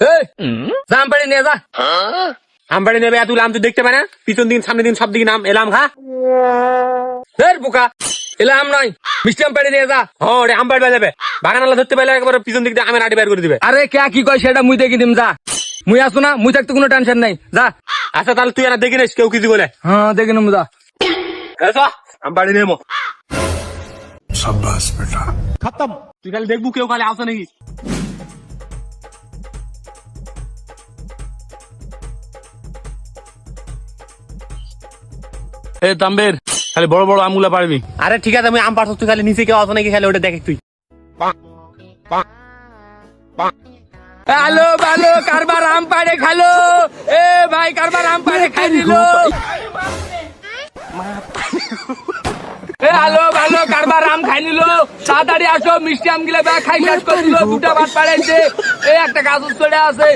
আম পাড়ি নিয়ে যা। আম পাড়ি নেবে তুই আম তুই দেখতে পাই না? পিছন দিন সামনে দিন সব দিকে নাম এলাম খা। বোকা এলাম নয়, মিষ্টি আম পাড়ি নিয়ে যা। হ্যাঁ আম পাড়ি যাবে, বাগান আলা ধরতে পারলে একবার পিছন দিক দিয়ে আমের আটি বের করে দিবে। আরে কে কি কয় সেটা মুই দেখি দিম, যা। মুই আসো না, মুই থাকতে কোনো টেনশন নাই, যা। আচ্ছা তাহলে তুই আর দেখি নিস কেউ কিছু বলে। হ্যাঁ দেখি নিম, যা। আম পাড়ি নেবো। शाबाश बेटा। খতম। তুই খালি দেখবো কেউ খালি আসে নাকি। তাম্বের খালি বড় বড় আমগুলা পারবি। আরে ঠিক আছে আমি আম পারছো, তুই খালি নিচে কেউ আসে নাকি খালি ওটা দেখে তুই। হ্যালো ভালো কারবার আম পাড়ে খালো। এ ভাই কারবার আম পাড়ে খাই দিল। হ্যালো ভালো কারবার আম খাই নিল। তাড়াতাড়ি আসো, মিষ্টি আম গিলা ব্যাগ খাই শেষ করে দিল। দুটা ভাত পাড়াইছে, এই একটা গাছ চড়ে আছে।